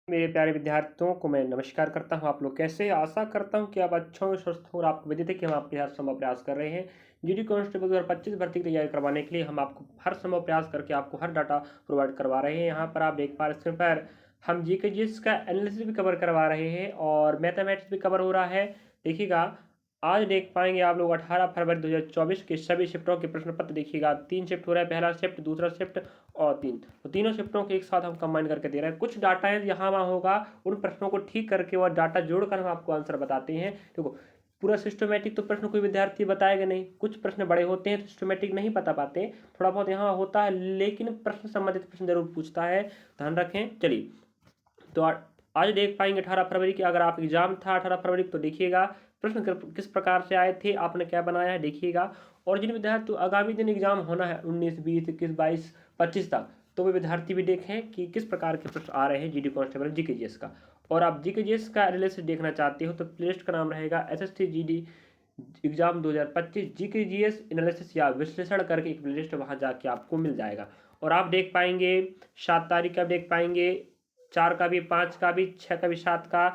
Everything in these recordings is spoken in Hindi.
मेरे प्यारे विद्यार्थियों को मैं नमस्कार करता हूं। आप लोग कैसे हैं? आशा करता हूं कि आप अच्छे हों, स्वस्थ हों और आपको विदित है कि हम आपके हर संभव प्रयास कर रहे हैं। जीडी कांस्टेबल 2025 भर्ती की तैयारी करवाने के लिए हम आपको हर संभव प्रयास करके आपको हर डाटा प्रोवाइड करवा रहे हैं। यहाँ पर आप देख पा रहे स्क्रीन पर हम जीके जीएस का एनालिसिस भी कवर करवा रहे हैं और मैथमेटिक्स भी कवर हो रहा है। देखिएगा, आज देख पाएंगे आप लोग 18 फरवरी 2024 के सभी शिफ्टों के प्रश्न पत्र। देखिएगा, 3 शिफ्ट हो रहा है, पहला शिफ्ट, दूसरा शिफ्ट और 3, तो तीनों शिफ्टों के एक साथ हम कंबाइन करके दे रहे हैं। कुछ डाटा है यहाँ वहाँ होगा, उन प्रश्नों को ठीक करके और डाटा जोड़कर हम आपको आंसर बताते हैं। देखो, पूरा सिस्टमेटिक तो प्रश्न कोई विद्यार्थी बताएगा नहीं, कुछ प्रश्न बड़े होते हैं तो सिस्टमेटिक नहीं बता पाते, थोड़ा बहुत यहाँ होता है, लेकिन प्रश्न संबंधित प्रश्न जरूर पूछता है, ध्यान रखें। चलिए, तो आज देख पाएंगे 18 फरवरी की, अगर आप एग्जाम था 18 फरवरी तो देखिएगा प्रश्न किस प्रकार से आए थे, आपने क्या बनाया है देखिएगा। और जिन विद्यार्थी तो आगामी दिन एग्जाम होना है 19, 20, 21, 22, 25 तक, तो वे विद्यार्थी भी देखें कि किस प्रकार के प्रश्न आ रहे हैं जीडी कांस्टेबल जीके जीएस का। और आप जीके जीएस का एनालिसिस देखना चाहते हो तो प्लेलिस्ट का नाम रहेगा SSC GD exam 2025 GK GS analysis या विश्लेषण करके एक प्लेलिस्ट, वहां जाके आपको मिल जाएगा। और आप देख पाएंगे 7 तारीख का देख पाएंगे, 4 का भी, 5 का भी, 6 का भी, 7 का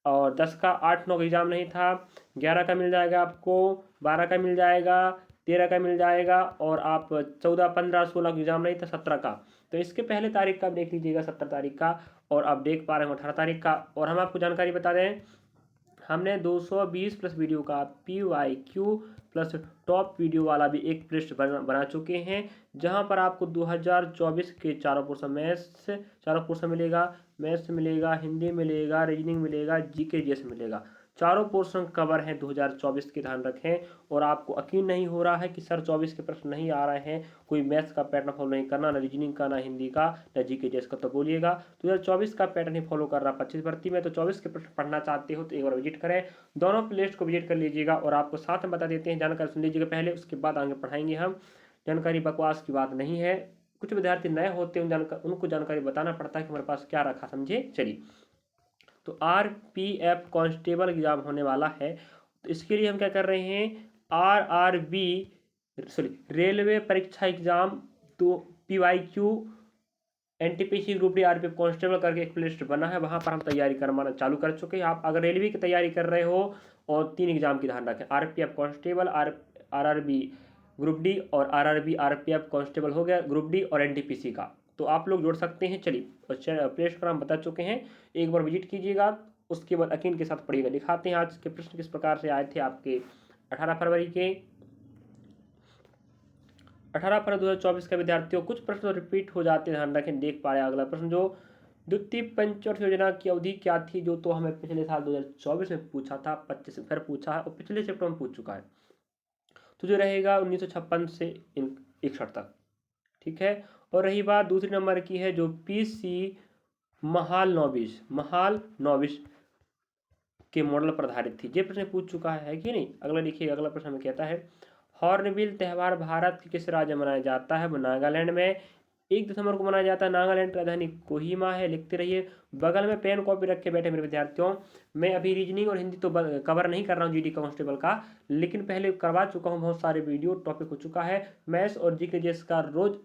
और 10 का, 8, 9 का एग्जाम नहीं था, 11 का मिल जाएगा आपको, 12 का मिल जाएगा, 13 का मिल जाएगा और आप 14, 15, 16 का एग्जाम नहीं था, 17 का। तो इसके पहले तारीख का आप देख लीजिएगा, 17 तारीख का। और आप देख पा रहे हैं 18 तारीख का। और हम आपको जानकारी बता दें, हमने 220 प्लस वीडियो का PYQ प्लस टॉप वीडियो वाला भी एक प्लेलिस्ट बना चुके हैं, जहां पर आपको 2024 के चारों पोर्शन मैथ्स, चारों पोर्शन मिलेगा, मैथ्स मिलेगा, हिंदी मिलेगा, रीजनिंग मिलेगा, जीके जीएस मिलेगा, चारों पोर्शन कवर हैं 2024 के, ध्यान रखें। और आपको यकीन नहीं हो रहा है कि सर 24 के प्रश्न नहीं आ रहे हैं, कोई मैथ्स का पैटर्न फॉलो नहीं करना, ना रीजनिंग का, ना हिंदी का, ना जीके जीएस का, तो बोलिएगा 2024 का पैटर्न ही फॉलो कर रहा 25 भर्ती में। तो 24 के प्रश्न पढ़ना चाहते हो तो एक बार विजिट करें, दोनों प्लेलिस्ट को विजिट कर लीजिएगा। और आपको साथ में बता देते हैं, जानकारी सुन लीजिएगा पहले, उसके बाद आगे पढ़ाएंगे हम। जानकारी बकवास की बात नहीं है, कुछ विद्यार्थी नए होते हैं, उनको जानकारी बताना पड़ता है कि हमारे पास क्या रखा, समझे। चलिए, तो RPF कांस्टेबल एग्जाम होने वाला है, तो इसके लिए हम क्या कर रहे हैं, RRB सॉरी रेलवे परीक्षा एग्जाम, तो PYQ, NTPC group D, RPF constable करके एक प्लेलिस्ट बना है, वहां पर हम तैयारी करवाना चालू कर चुके हैं। आप अगर रेलवे की तैयारी कर रहे हो और 3 एग्जाम की ध्यान रखें, RPF constable, RRB group D और RRB RPF कांस्टेबल हो गया ग्रुप डी और NTPC का, तो आप लोग जोड़ सकते हैं। चलिए, प्लेलिस्ट पर हम बता चुके हैं, एक बार विजिट कीजिएगा, उसके बाद यकीन के साथ पढ़िएगा। दिखाते हैं आज के प्रश्न किस प्रकार से आए थे आपके 18 फरवरी के। 18 फरवरी 2024 का विद्यार्थियों, कुछ प्रश्न तो रिपीट हो जाते हैं, ध्यान रखें। देख पा रहे हैं अगला प्रश्न, जो द्वितीय पंचवर्ष योजना की अवधि क्या थी, जो तो हमें पिछले साल 2024 में पूछा था, 25 में फिर पूछा है और पिछले शिफ्ट में पूछ चुका है, तो जो रहेगा 1956 से 61 तक, ठीक है। और रही बात दूसरी नंबर की है, जो PC महाल नौबिश के मॉडल पर आधारित थी, ये प्रश्न पूछ चुका है कि नहीं। अगला देखिए, अगला प्रश्न हमें कहता है, हॉर्नबिल त्यौहार भारत के किस राज्य में मनाया जाता है, वो नागालैंड में 1 दिसंबर को मनाया जाता है। नागालैंड की राजधानी कोहिमा है, लिखते रहिए। बगल में पेन कॉपी रख के बैठे मेरे विद्यार्थियों, मैं अभी रीजनिंग और हिंदी तो कवर नहीं कर रहा हूँ जीडी कांस्टेबल का, लेकिन पहले करवा चुका हूँ, बहुत सारे वीडियो टॉपिक हो चुका है। मैथ्स और जीके जीएस का रोज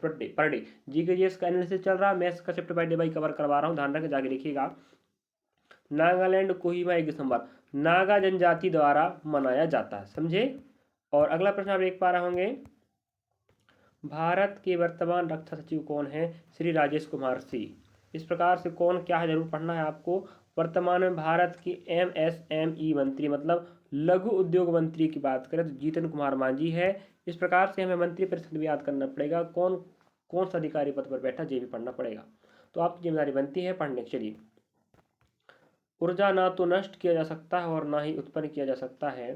पर डे जीके जीएस का एनालिसिस चल रहा है, मैथ्स का शिफ्ट बाय कवर करवा रहा हूँ, ध्यान रखें, जाके देखिएगा। नागालैंड कोहिमा 1 दिसंबर नागा जनजाति द्वारा मनाया जाता है, समझे। और अगला प्रश्न आप देख पा रहे होंगे, भारत के वर्तमान रक्षा सचिव कौन है, श्री राजेश कुमार सिंह। इस प्रकार से कौन क्या है जरूर पढ़ना है आपको। वर्तमान में भारत की MSME मंत्री, मतलब लघु उद्योग मंत्री की बात करें तो जीतन कुमार मांझी है। इस प्रकार से हमें मंत्री परिषद भी याद करना पड़ेगा, कौन कौन सा अधिकारी पद पर बैठा, ये भी पढ़ना पड़ेगा, तो आपकी जिम्मेदारी बनती है पढ़ने के। चलिए, ऊर्जा ना तो नष्ट किया जा सकता है और ना ही उत्पन्न किया जा सकता है,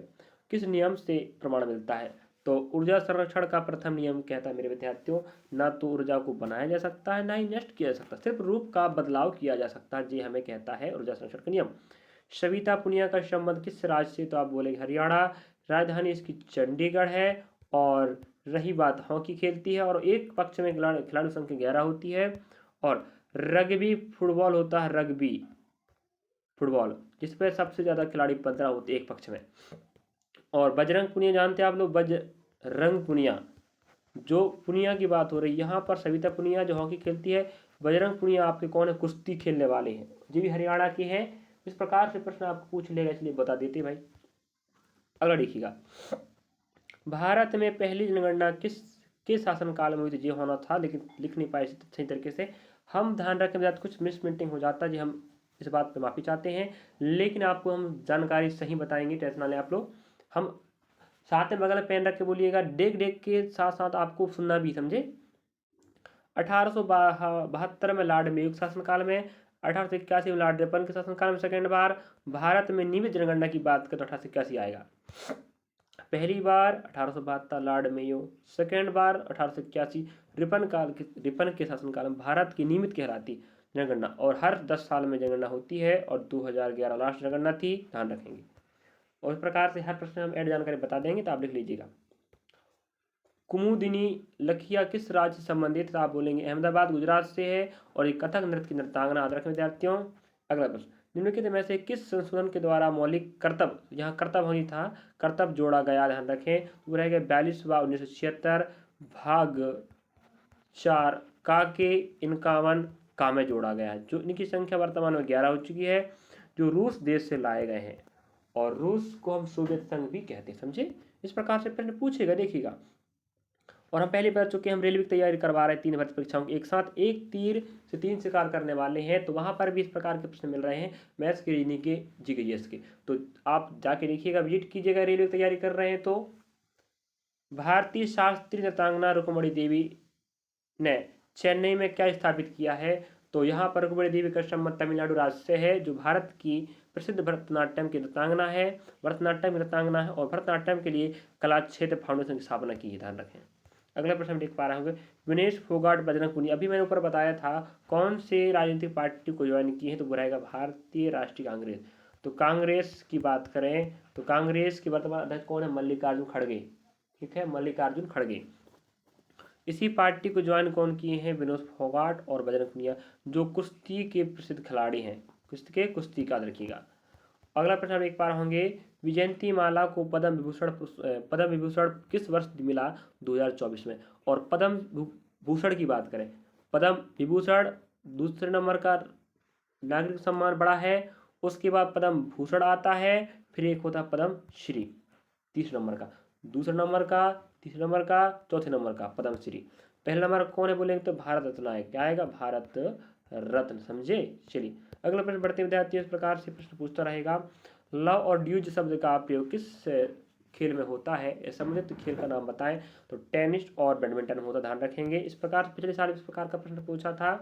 किस नियम से प्रमाण मिलता है। तो ऊर्जा संरक्षण का प्रथम नियम कहता है मेरे विद्यार्थियों, ना तो ऊर्जा को बनाया जा सकता है, ना ही नष्ट किया जा सकता, सिर्फ रूप का बदलाव किया जा सकता है, ये हमें कहता है ऊर्जा संरक्षण का नियम। सविता पुनिया का संबंध किस राज्य से, तो आप बोलेंगे हरियाणा, राजधानी इसकी चंडीगढ़ है। और रही बात, हॉकी खेलती है और एक पक्ष में खिलाड़ी संख्या 11 होती है। और रग्बी फुटबॉल होता है, रग्बी फुटबॉल, जिसपे सबसे ज्यादा खिलाड़ी 15 होते हैं एक पक्ष में। और बजरंग पुनिया जानते हैं आप लोग, बजरंग पुनिया, जो पुनिया की बात हो रही है यहाँ पर, सविता पुनिया जो हॉकी खेलती है, बजरंग पुनिया आपके कौन है, कुश्ती खेलने वाले हैं, ये भी हरियाणा के हैं। इस प्रकार से प्रश्न आपको पूछ लेगा, इसलिए बता देते भाई। अगला देखिएगा, भारत में पहली जनगणना किस के शासनकाल में हुई थी, ये होना था लेकिन लिख नहीं पाए सही तरीके से। हम ध्यान रखें, बात कुछ मिस प्रिंटिंग हो जाता है जी, हम इस बात पे माफ़ी चाहते हैं, लेकिन आपको हम जानकारी सही बताएंगे, टेंशन ना लें आप लोग। हम साथ में बगल में पेन रख के बोलिएगा, डेक डेक के साथ साथ आपको सुनना भी, समझे। 1872 में लॉर्ड मेयो के शासनकाल में, 1881 में लॉर्ड रिपन के शासनकाल में सेकेंड बार भारत में नियमित जनगणना की बात करें तो 1881 आएगा। पहली बार 1872 लॉर्ड मेयो, सेकेंड बार 1881 रिपन के शासनकाल में भारत की नियमित कहलाती जनगणना, और हर 10 साल में जनगणना होती है, और 2011 लास्ट जनगणना थी, ध्यान रखेंगे। और इस प्रकार से हर प्रश्न हम ऐड जानकारी बता देंगे, तो आप लिख लीजिएगा। कुमुदिनी लखिया किस राज्य से संबंधित है, आप बोलेंगे अहमदाबाद गुजरात से है, और एक कथक नृत्य की नृत्यांगना, याद रखें विद्यार्थियों। अगला प्रश्न, निम्नलिखित में से किस संशोधन के द्वारा मौलिक कर्तव्य, यहाँ कर्तव्य होनी था, कर्तव्य जोड़ा गया, ध्यान रखें, वो रहेगा 42वां 1976 भाग 4 का के 51 का में जोड़ा गया है, जो इनकी संख्या वर्तमान में 11 हो चुकी है, जो रूस देश से लाए गए हैं, और रूस को हम सोवियत संघ भी कहते हैं, समझे। इस प्रकार से प्रश्न पूछेगा, देखिएगा। और हम पहले बता चुके हैं, हम रेलवे की तैयारी करवा रहे हैं, 3 भर्ती परीक्षाओं एक साथ, एक तीर से 3 शिकार करने वाले हैं, तो वहाँ पर भी इस प्रकार के प्रश्न मिल रहे हैं, मैथ्स के, रीजनिंग के, जीकेएस के। तो आप जाके देखिएगा, विजिट कीजिएगा, रेलवे की तैयारी कर रहे हैं तो। भारतीय शास्त्रीय नृत्यांगना रुक्मणी देवी ने चेन्नई में क्या स्थापित किया है, तो यहाँ पर रुक्मणी देवी का संबंध तमिलनाडु राज्य से है, जो भारत की प्रसिद्ध भरतनाट्यम की नृत्यांगना है, भरतनाट्यम नृत्यांगना है, और भरतनाट्यम के लिए कला क्षेत्र फाउंडेशन की स्थापना की है, ध्यान रखें। अगला प्रश्न हम देख पा रहे होंगे, विनेश फोगाट बजरंग पुनिया, अभी मैंने ऊपर बताया था कौन से राजनीतिक पार्टी को ज्वाइन की है, तो वो रहेगा भारतीय राष्ट्रीय कांग्रेस। तो कांग्रेस की बात करें तो कांग्रेस के वर्तमान अध्यक्ष कौन है, मल्लिकार्जुन खड़गे, ठीक है, मल्लिकार्जुन खड़गे। इसी पार्टी को ज्वाइन कौन किए हैं, विनोद फोगाट और बजरंग पुनिया, जो कुश्ती के प्रसिद्ध खिलाड़ी हैं, कुश्ती का, रखिएगा। अगला प्रश्न हम देख पा रहे होंगे, विजयंती माला को पद्म विभूषण किस वर्ष मिला, 2024 में। और पद्म भूषण की बात करें, पद्म विभूषण दूसरे नंबर का नागरिक सम्मान बड़ा है, उसके बाद पद्म भूषण आता है, फिर एक होता है पद्म श्री, तीसरे नंबर का, दूसरे नंबर का, तीसरे नंबर का, चौथे नंबर का पद्म श्री। पहले नंबर कौन है बोलेंगे तो भारत रत्न है, क्या आएगा, भारत रत्न, समझे। चलिए अगला प्रश्न बढ़ते विद्यार्थी, इस प्रकार से प्रश्न पूछता रहेगा, लव और ड्यूज शब्द का प्रयोग किस खेल में होता है, संबंधित खेल का नाम बताएं, तो टेनिस और बैडमिंटन होता, ध्यान रखेंगे। इस प्रकार पिछले साल इस प्रकार का प्रश्न पूछा था।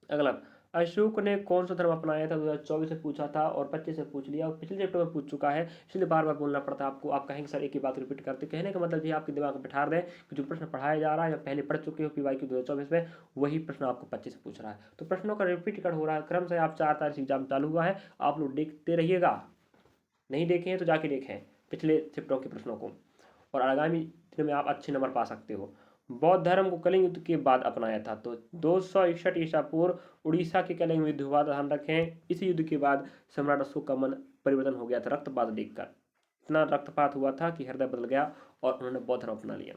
अगला, अशोक ने कौन सा धर्म अपनाया था, 2024 से पूछा था, और 25 से पूछ लिया, और पिछले चैप्टर में पूछ चुका है, इसलिए बार बार बोलना पड़ता है आपको। आप कहेंगे सर एक ही बात रिपीट करते, कहने का मतलब ये आपके दिमाग में बैठा दें कि जो प्रश्न पढ़ाया जा रहा है या पहले पढ़ चुके हो PYQ 2024 में, वही प्रश्न आपको 25 से पूछ रहा है। तो प्रश्नों का रिपीट कर हो रहा है, क्रम से आप 4 तारीख से एग्जाम चालू हुआ है, आप लोग देखते रहिएगा, नहीं देखे हैं तो जाके देखें पिछले चैप्टरों के प्रश्नों को, और आगामी दिन में आप अच्छे नंबर पा सकते हो। बौद्ध धर्म को कलिंग युद्ध के बाद अपनाया था, तो 261 ईसा पूर्व उड़ीसा के कलिंग युद्ध हुआ, ध्यान रखें। इस युद्ध के बाद सम्राट अशोक का मन परिवर्तन हो गया था रक्तपात देखकर, इतना रक्तपात हुआ था कि हृदय बदल गया और उन्होंने बौद्ध धर्म अपना लिया।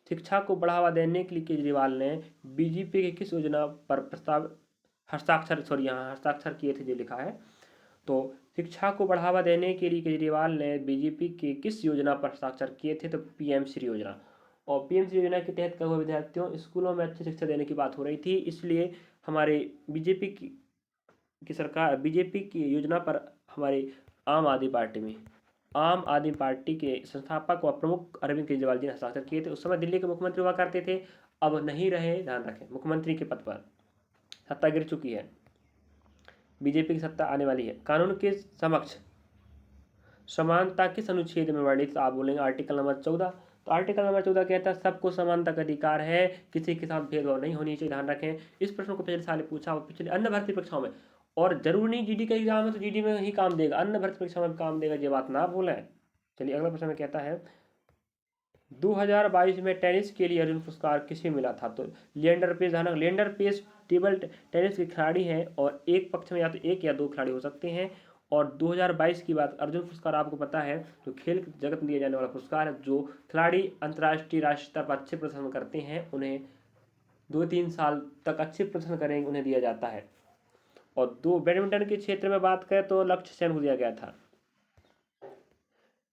शिक्षा को बढ़ावा देने के लिए केजरीवाल ने बीजेपी की किस योजना पर हस्ताक्षर किए थे, जो लिखा है। तो शिक्षा को बढ़ावा देने के लिए केजरीवाल ने बीजेपी के किस योजना पर हस्ताक्षर किए थे, तो PM श्री योजना। और PM श्री योजना के तहत क्या हुआ विद्यार्थियों, स्कूलों में अच्छी शिक्षा देने की बात हो रही थी, इसलिए हमारे बीजेपी की सरकार, बीजेपी की योजना पर हमारे आम आदमी पार्टी के संस्थापक व प्रमुख अरविंद केजरीवाल जी ने हस्ताक्षर किए थे। उस समय दिल्ली के मुख्यमंत्री हुआ करते थे, अब नहीं रहे, ध्यान रखें, मुख्यमंत्री के पद पर सत्ता गिर चुकी है, बीजेपी की सत्ता आने वाली है। कानून के समक्ष समानता किस अनुच्छेद में वर्णित, आप बोलेंगे आर्टिकल नंबर 14। तो आर्टिकल नंबर 14 कहता है सबको समानता का अधिकार है, किसी के साथ भेदभाव नहीं होनी चाहिए, ध्यान रखें। इस प्रश्न को पिछले साल पूछा, पिछले अन्य भर्ती परीक्षाओं में, और जरूरी नहीं GD का एग्जाम है तो GD में ही काम देगा, अन्य भर्ती परीक्षा में काम देगा, ये बात ना भूलें। चलिए अगला प्रश्न में कहता है 2022 में टेनिस के लिए अर्जुन पुरस्कार किसे मिला था, तो लिएंडर पेस, ध्यान, लिएंडर पेस टेबल टेनिस के खिलाड़ी हैं, और एक पक्ष में या तो 1 या 2 खिलाड़ी हो सकते हैं। और 2022 की बात, अर्जुन पुरस्कार आपको पता है जो खेल जगत में दिया जाने वाला पुरस्कार है, जो खिलाड़ी अंतर्राष्ट्रीय राष्ट्रीय स्तर पर अच्छे प्रदर्शन करते हैं उन्हें 2-3 साल तक अच्छे प्रदर्शन करेंगे उन्हें दिया जाता है। और दो बैडमिंटन के क्षेत्र में बात करें तो लक्ष्य सेन को दिया गया था।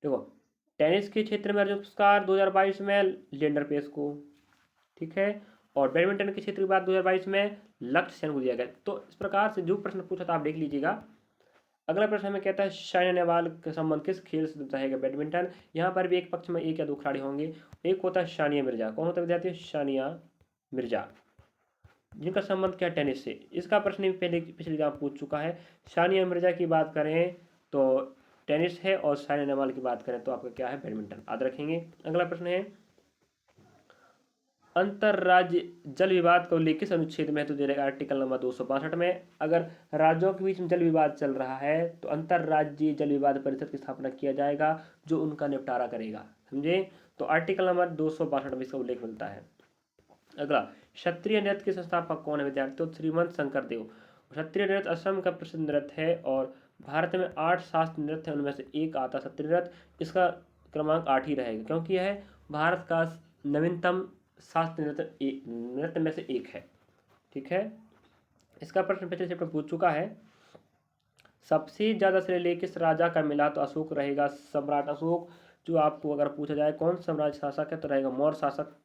देखो टेनिस के क्षेत्र में अर्जुन पुरस्कार 2022 में लिएंडर पेस को, ठीक है, और बैडमिंटन के क्षेत्र की बात 2022 में लक्ष्य सेन को दिया गया। तो इस प्रकार से जो प्रश्न पूछा था आप देख लीजिएगा। अगला प्रश्न हमें कहता है साइना नेहवाल का संबंध किस खेल से रहेगा? बैडमिंटन। यहाँ पर भी एक पक्ष में एक या दो खिलाड़ी होंगे। एक होता है सानिया मिर्जा। कौन होता है विद्यार्थी? सानिया मिर्जा, जिनका संबंध क्या है? टेनिस से। इसका प्रश्न भी पहले पिछली बार पूछ चुका है। सानिया मिर्जा की बात करें तो टेनिस है, और साइना नेहवाल की बात करें तो आपका क्या है? बैडमिंटन। याद रखेंगे। अगला प्रश्न है अंतर्राज्य जल विवाद को लेकर किस अनुच्छेद महत्व दे रहेगा? आर्टिकल नंबर 262 में। अगर राज्यों के बीच में जल विवाद चल रहा है तो अंतर्राज्यीय जल विवाद परिषद की स्थापना किया जाएगा जो उनका निपटारा करेगा। समझे? तो आर्टिकल नंबर 262 में इसका उल्लेख मिलता है। अगला क्षत्रिय नृत्य के संस्थापक कौन है विद्यार्थियों? श्रीमंत शंकर देव। क्षत्रिय नृत्य असम का प्रसिद्ध नृत्य है और भारत में 8 शास्त्रीय नृत्य है, उनमें से एक आता है क्षत्रिय नृत्य। इसका क्रमांक 8 ही रहेगा क्योंकि यह भारत का नवीनतम शास्त्रीय नृत्य में से एक है। ठीक है, इसका प्रश्न पिछले चैप्टर पूछ चुका है। सबसे ज्यादा श्रेय किस राजा का मिला? तो अशोक रहेगा, सम्राट अशोक। जो आपको अगर पूछा जाए कौन साम्राज्य शासक है तो रहेगा मौर्य शासक,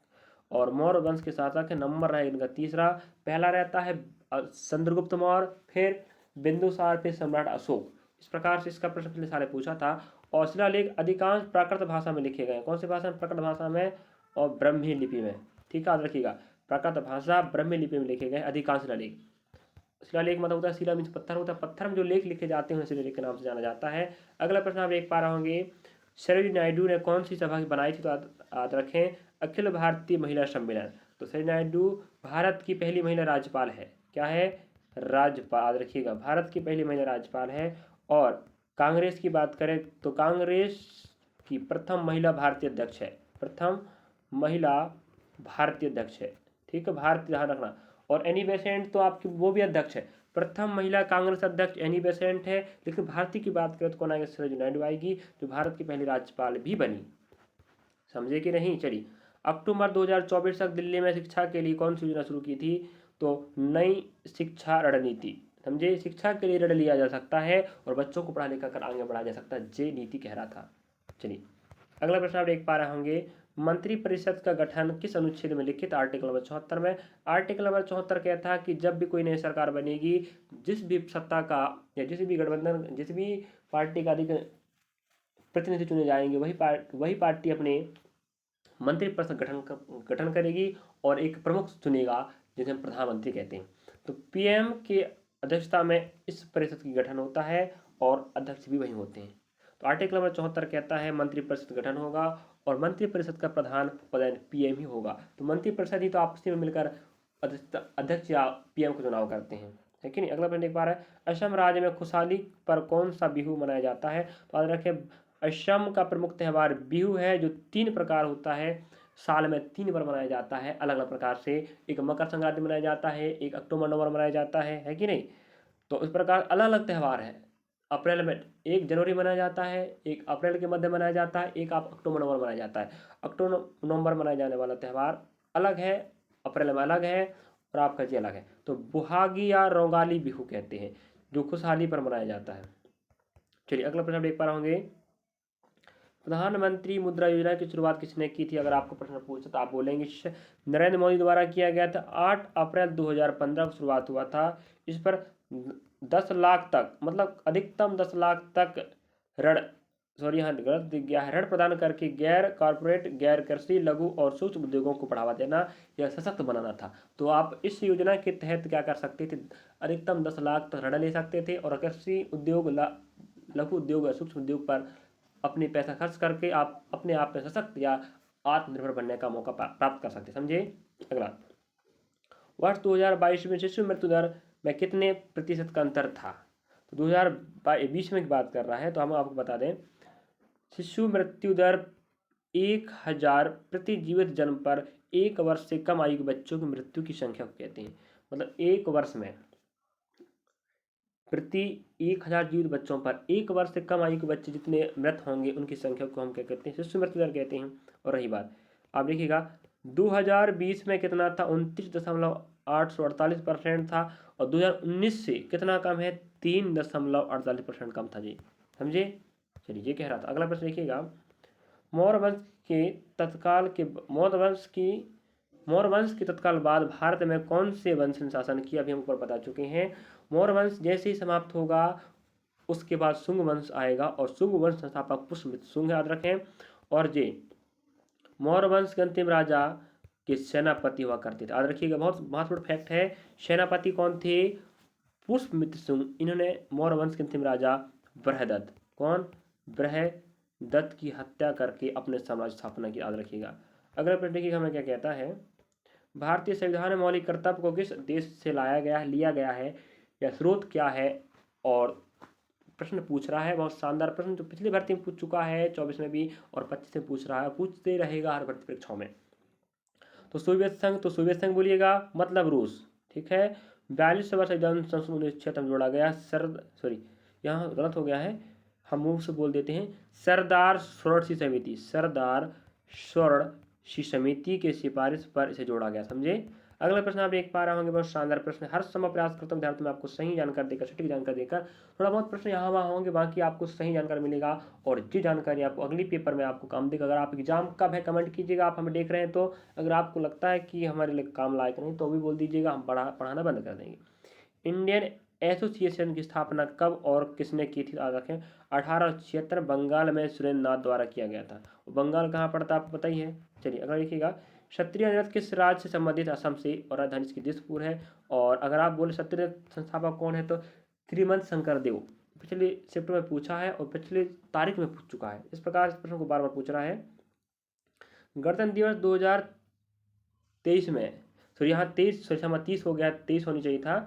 और मौर्य वंश के शासक है। नंबर रहेगा इनका तीसरा। पहला रहता है चंद्रगुप्त मौर्य, फिर बिंदुसार, फिर सम्राट अशोक। इस प्रकार से इसका प्रश्न पिछले साल पूछा था। और शिलालेख अधिकांश प्राकृत भाषा में लिखे गए। कौन सी भाषा में? प्राकृत भाषा में और ब्राह्मी लिपि में। ठीक है, याद रखिएगा, प्राकृत भाषा ब्राह्मी लिपि में लिखे गए अधिकांश शिलालेख। शिलालेख मतलब होता है, शिला मीन्स पत्थर होता है, पत्थर में जो लेख लिखे जाते हैं उन्हें शिलालेख के नाम से जाना जाता है। अगला प्रश्न आप देख पा रहे होंगे सरोजिनी नायडू ने कौन सी सभा बनाई थी? तो याद रखें अखिल भारतीय महिला सम्मेलन। तो सरोजिनी नायडू भारत की पहली महिला राज्यपाल है। क्या है? राज्यपाल। याद रखिएगा, भारत की पहली महिला राज्यपाल है। और कांग्रेस की बात करें तो कांग्रेस की प्रथम महिला भारतीय अध्यक्ष है। प्रथम महिला भारतीय अध्यक्ष है। ठीक है, भारतीय ध्यान रखना। और एनी बेसेंट तो आपकी वो भी अध्यक्ष है। प्रथम महिला कांग्रेस अध्यक्ष एनी बेसेंट है। लेकिन भारतीय की बात करें तो कौन आएगा? सरोजिनी नायडू आएगी, जो भारत की पहली राज्यपाल भी बनी। समझे कि नहीं? चलिए, अक्टूबर 2024 तक दिल्ली में शिक्षा के लिए कौन सी योजना शुरू की थी? तो नई शिक्षा रणनीति। समझे? शिक्षा के लिए ऋण लिया जा सकता है और बच्चों को पढ़ा लिखा कर आगे बढ़ाया जा सकता है, ये नीति कह रहा था। चलिए, अगला प्रश्न आप देख पा रहे होंगे मंत्रिपरिषद का गठन किस अनुच्छेद में लिखित? आर्टिकल नंबर 74 में। आर्टिकल नंबर 74 कहता है कि जब भी कोई नई सरकार बनेगी, जिस भी सत्ता का या जिस भी गठबंधन, जिस भी पार्टी का अधिक प्रतिनिधि चुने जाएंगे, वही पार्टी अपने मंत्रिपरिषद गठन करेगी और एक प्रमुख चुनेगा जिसे हम प्रधानमंत्री कहते हैं। तो पीएम की अध्यक्षता में इस परिषद की गठन होता है और अध्यक्ष भी वही होते हैं। तो आर्टिकल नंबर 74 कहता है मंत्रिपरिषद गठन होगा और मंत्रिपरिषद का प्रधान पद पीएम ही होगा। तो मंत्रिपरिषद ही तो आपस में मिलकर अध्यक्ष या पीएम का चुनाव करते हैं, है कि नहीं? अगला प्रश्न देख पा रहे हैं असम राज्य में खुशहाली पर कौन सा बिहू मनाया जाता है? तो याद रखें असम का प्रमुख त्यौहार बिहू है, जो 3 प्रकार होता है, साल में 3 बार मनाया जाता है अलग अलग प्रकार से। एक मकर संक्रांति मनाया जाता है, एक अक्टूबर नवंबर मनाया जाता है कि नहीं? तो इस प्रकार अलग अलग त्यौहार है। अप्रैल में 1 जनवरी मनाया जाता है, एक अप्रैल के मध्य मनाया जाता है, एक आप अक्टूबर नवंबर मनाया जाता है। अक्टूबर नवंबर मनाया जाने वाला त्यौहार अलग है, अप्रैल में अलग है और आपका ये अलग है। तो बुहागी या रोंगाली बिहू कहते हैं, जो खुशहाली पर मनाया जाता है। चलिए, अगला प्रश्न देख पा रहे होंगे प्रधानमंत्री मुद्रा योजना की शुरुआत किसने की थी? अगर आपको प्रश्न पूछे तो आप बोलेंगे नरेंद्र मोदी द्वारा किया गया था। 8 अप्रैल 2015 को शुरुआत हुआ था। इस पर 10 लाख तक, मतलब अधिकतम 10 लाख तक ऋण, सॉरी यहाँ गलत दिख गया है, ऋण प्रदान करके गैर कॉर्पोरेट, गैर कृषि, लघु और सूक्ष्म उद्योगों को बढ़ावा देना या सशक्त बनाना था। तो आप इस योजना के तहत क्या कर सकते थे? अधिकतम 10 लाख तक ऋण ले सकते थे और कृषि उद्योग, लघु उद्योग और सूक्ष्म उद्योग पर अपने पैसा खर्च करके आप अपने आप में सशक्त या आत्मनिर्भर बनने का मौका प्राप्त कर सकते। समझे? अगला, वर्ष 2022 में शिशु मृत्यु दर में कितने प्रतिशत का अंतर था? तो 2020 में की बात कर रहा है, तो हम आपको बता दें शिशु मृत्यु दर 1000 प्रति जीवित जन्म पर 1 वर्ष से कम आयु के बच्चों की मृत्यु की संख्या को कहते हैं। मतलब 1 वर्ष में प्रति 1000 जीवित बच्चों पर 1 वर्ष से कम आयु के बच्चे जितने मृत होंगे उनकी संख्या को हम क्या कहते हैं? शिशु मृत्यु दर कहते हैं। और रही बात, आप देखिएगा 2020 में कितना था? 29.848% था। और 2019 से कितना कम है? 3.48% कम था जी। समझे? चलिए ये कह रहा था। अगला प्रश्न देखिएगा, मौर्य वंश के तत्काल के मौर्य वंश के तत्काल बाद भारत में कौन से वंश ने शासन किया? अभी हम ऊपर बता चुके हैं। मौर्य वंश जैसे ही समाप्त होगा उसके बाद शुंग वंश आएगा, और शुंग वंश संस्थापक पुष्यमित्र शुंग याद रखें। और जे मौर्य वंश के अंतिम राजा के सेनापति हुआ करते थे, याद रखिएगा, बहुत महत्वपूर्ण फैक्ट है। सेनापति कौन थे? पुष्यमित्र शुंग। इन्होंने मौर्य वंश के अंतिम राजा बृहदत्त, कौन? बृहदत्त की हत्या करके अपने साम्राज्य स्थापना की, याद रखिएगा। अगला प्रश्न देखिएगा हमें क्या कहता है, भारतीय संविधान में मौलिक कर्तव्य को किस देश से लिया गया है, या स्रोत क्या है? और प्रश्न पूछ रहा है, बहुत शानदार प्रश्न, जो पिछली भर्ती में पूछ चुका है 24 में भी, और 25 में पूछ रहा है, पूछते रहेगा हर भर्ती परीक्षाओं में। तो सोवियत संघ बोलिएगा, मतलब रूस, ठीक है। 42 वर्ष संशोधन 1976 में जोड़ा गया। यहाँ गलत हो गया है, हम मुंह से बोल देते हैं, सरदार स्वर्ण सी समिति के सिफारिश पर इसे जोड़ा गया। समझे? अगला प्रश्न आप देख पा रहे होंगे, बहुत शानदार प्रश्न। हर समय प्रयास करता हूँ विद्यार्थी में आपको सही जानकारी देकर, सटीक जानकारी देकर, थोड़ा बहुत प्रश्न यहाँ वहाँ होंगे, बाकी आपको सही जानकारी मिलेगा, और ये जानकारी आपको अगली पेपर में आपको काम देगा। अगर आप एग्जाम कब है कमेंट कीजिएगा, आप हमें देख रहे हैं तो। अगर आपको लगता है कि हमारे लिए काम लायक नहीं तो भी बोल दीजिएगा, हम पढ़ाना बंद कर देंगे। इंडियन एसोसिएशन की स्थापना कब और किसने की थी? याद रखें, 1876 बंगाल में सुरेंद्र नाथ द्वारा किया गया था। बंगाल कहाँ पड़ता है आपको पता ही है। चलिए अगला देखिएगा, क्षत्रिय नृत्य किस राज्य से संबंधित? असम से, और राजधानी इसकी दिसपुर है। और अगर आप बोले क्षत्रिय संस्थापक कौन है तो श्रीमंत शंकरदेव। पिछले चैप्टर में पूछा है और पिछले तारीख में पूछ चुका है। इस प्रकार इस प्रश्न को बार बार पूछ रहा है। गणतंत्र दिवस 2023 में, यहाँ 30 हो गया, 23 होनी चाहिए था।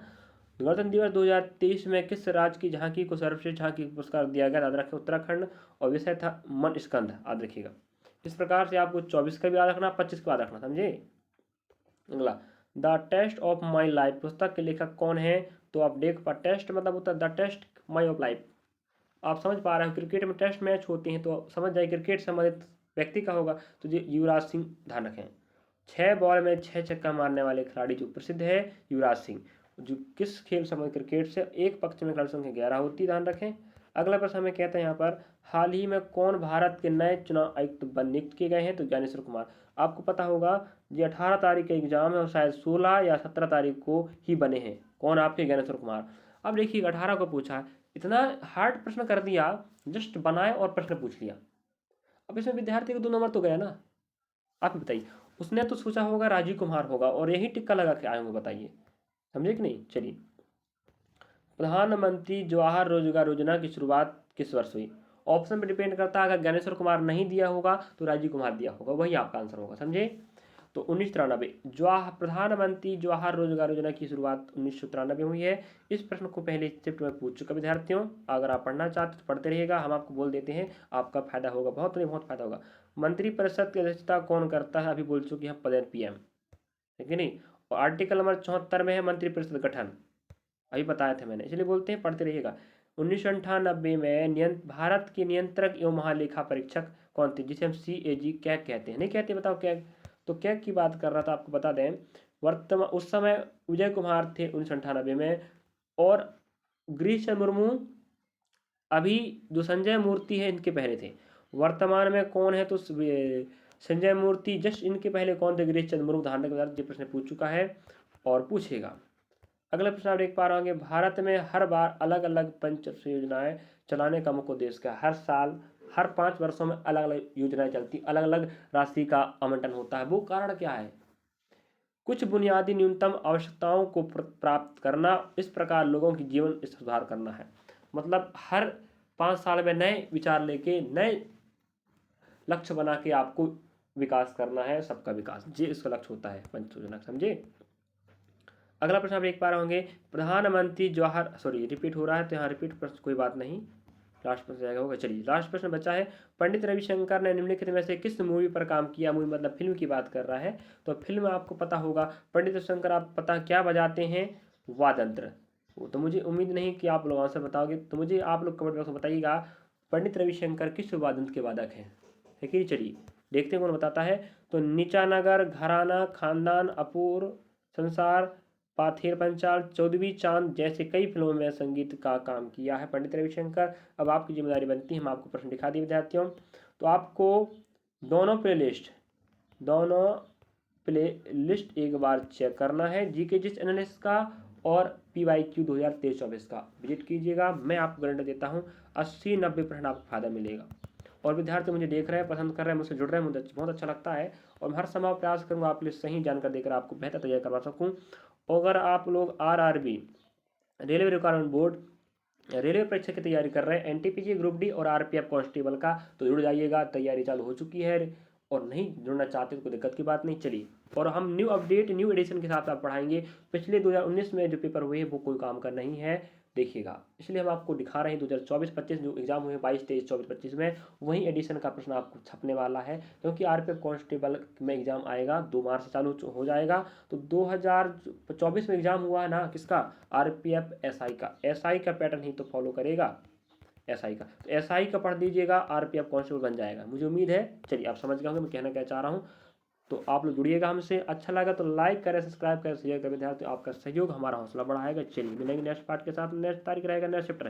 गणतंत्र दिवस 2023 में किस राज्य की झांकी को सर्वश्रेष्ठ झांकी पुरस्कार दिया गया? याद रखें, उत्तराखंड, और विषय था मन स्कंद, याद रखिएगा। इस प्रकार से आपको 24 का भी याद रखना, 25 का याद रखना। समझे? अगला, the test of my life पुस्तक के लेखक कौन है? तो आप देख पा, टेस्ट मतलब होता है the test my of life. आप समझ पा रहे हो, क्रिकेट में टेस्ट मैच होते हैं तो समझ जाए क्रिकेट संबंधित व्यक्ति का होगा, तो ये युवराज सिंह, ध्यान रखें। 6 बॉल में 6 छक्का मारने वाले खिलाड़ी जो प्रसिद्ध है युवराज सिंह। जो किस खेल संबंधित? क्रिकेट से। एक पक्ष में खिलाड़ी संख्या 11 होती है, ध्यान रखें। अगला प्रश्न हमें कहते हैं यहाँ पर, हाल ही में कौन भारत के नए चुनाव आयुक्त नियुक्त किए गए हैं? तो ज्ञानेश्वर कुमार। आपको पता होगा ये 18 तारीख का एग्जाम है और शायद 16 या 17 तारीख को ही बने हैं। कौन? आपके ज्ञानेश्वर कुमार। अब देखिए 18 को पूछा है, इतना हार्ड प्रश्न कर दिया, जस्ट बनाए और प्रश्न पूछ लिया। अब इसमें विद्यार्थी को 2 नंबर तो गया ना। आप ही बताइए, उसने तो सोचा होगा राजीव कुमार होगा और यही टिक्का लगा के आए होंगे, बताइए। समझे कि नहीं? चलिए, प्रधानमंत्री जवाहर रोजगार योजना की शुरुआत किस वर्ष हुई? ऑप्शन पे डिपेंड करता है, अगर ज्ञानेश्वर कुमार नहीं दिया होगा तो राजीव कुमार दिया होगा, वही आपका आंसर होगा। समझे? तो 1993 प्रधानमंत्री जवाहर रोजगार योजना की शुरुआत 1993 हुई है। इस प्रश्न को पहले शिफ्ट में पूछ चुका विद्यार्थियों। अगर आप पढ़ना चाहते तो पढ़ते रहिएगा, हम आपको बोल देते हैं, आपका फायदा होगा, बहुत नहीं बहुत फायदा होगा। मंत्रिपरिषद की अध्यक्षता कौन करता है? अभी बोल चुके हैं, पदेन पीएम, है कि नहीं। और आर्टिकल नंबर 74 में है मंत्रिपरिषद गठन, अभी बताया था मैंने, इसलिए बोलते हैं, पढ़ते रहिएगा। 1998 में भारत के नियंत्रक एवं महालेखा परीक्षक कौन थे? जिसे हम CAG कैग कहते हैं, नहीं कहते? बताओ कैग। तो कैग की बात कर रहा था, आपको बता दें, वर्तमान उस समय विजय कुमार थे 1998 में, और गिरीश चंद्र मुर्मू अभी जो संजय मूर्ति है इनके पहले थे। वर्तमान में कौन है? तो संजय मूर्ति जस्ट इनके पहले कौन थे? गिरीश चंद्र मुर्मू। धारणा के बाद ये प्रश्न पूछ चुका है और पूछेगा। अगला प्रश्न आप देख पा रहे होंगे, भारत में हर बार अलग अलग पंचवर्षीय योजनाएं चलाने का मुख्य उद्देश्य क्या? हर साल, हर 5 वर्षों में अलग अलग योजनाएं चलती, अलग अलग राशि का आवंटन होता है। वो कारण क्या है? कुछ बुनियादी न्यूनतम आवश्यकताओं को प्राप्त करना, इस प्रकार लोगों की जीवन सुधार करना है। मतलब हर 5 साल में नए विचार लेके नए लक्ष्य बना के आपको विकास करना है, सबका विकास, ये इसका लक्ष्य होता है पंच योजना। समझे? अगला प्रश्न आप देख पा रहे होंगे, प्रधानमंत्री जवाहर, रिपीट हो रहा है तो यहाँ रिपीट प्रश्न कोई बात नहीं, लास्ट प्रश्न जाएगा होगा। चलिए लास्ट प्रश्न बचा है, पंडित रविशंकर ने निम्नलिखित में से किस मूवी पर काम किया? मूवी मतलब फिल्म की बात कर रहा है। तो फिल्म आपको पता होगा, पंडित रविशंकर आप पता क्या बजाते हैं? वाद्यंत्र। तो मुझे उम्मीद नहीं कि आप लोग आंसर बताओगे, तो मुझे आप लोग कमेंट बॉक्स में बताइएगा पंडित रविशंकर किस वाद्यंत्र के वादक हैं, है कि? चलिए देखते हैं कौन बताता है। तो नीचानगर, घराना, खानदान, अपूर्व संसार, पाथेर पंचाल, 14वीं चांद जैसे कई फिल्मों में संगीत का काम किया है पंडित रविशंकर। अब आपकी जिम्मेदारी बनती है, हम आपको प्रश्न दिखा दिए विद्यार्थियों। तो आपको दोनों प्ले लिस्ट एक बार चेक करना है, जीके जिस एनालिसिस का और PYQ 2023-24 का विजिट कीजिएगा। मैं आपको गारंटी देता हूँ 80-90% आपको फायदा मिलेगा। और विद्यार्थी मुझे देख रहे हैं, पसंद कर रहे हैं, मुझसे जुड़ रहे हैं, मुझे बहुत अच्छा लगता है और मैं हर समय प्रयास करूँगा आपके लिए सही जानकारी देकर आपको बेहतर तैयार करवा सकूँ। अगर आप लोग RRB railway requirement board railway परीक्षा की तैयारी कर रहे हैं, NTPC ग्रुप डी और RPF कांस्टेबल का, तो जुड़ जाइएगा, तैयारी चालू हो चुकी है। और नहीं जुड़ना चाहते तो कोई दिक्कत की बात नहीं, चलिए। और हम न्यू अपडेट न्यू एडिशन के साथ आप पढ़ाएंगे। पिछले 2019 में जो पेपर हुए हैं वो कोई काम का नहीं है, देखिएगा। इसलिए हम आपको दिखा रहे हैं 2024-25 जो एग्जाम हुए 22, 23, 24, 25 में वही एडिशन का प्रश्न आपको छपने वाला है, क्योंकि RPF कांस्टेबल में एग्जाम आएगा 2 मार्च से चालू हो जाएगा। तो 2024 में एग्जाम हुआ है ना किसका, RPF SI का पैटर्न ही तो फॉलो करेगा, SI का। तो SI का पढ़ दीजिएगा, RPF कांस्टेबल बन जाएगा, मुझे उम्मीद है। चलिए आप समझ गए होंगे मैं कहना क्या चाह रहा हूँ। तो आप लोग जुड़िएगा हमसे, अच्छा लगा तो लाइक करें, सब्सक्राइब करें, शेयर करें विद्यार्थी, आपका सहयोग हमारा हौसला बढ़ाएगा। चलिए मिलेंगे नेक्स्ट पार्ट के साथ, नेक्स्ट तारीख रहेगा, नेक्स्ट चैप्टर।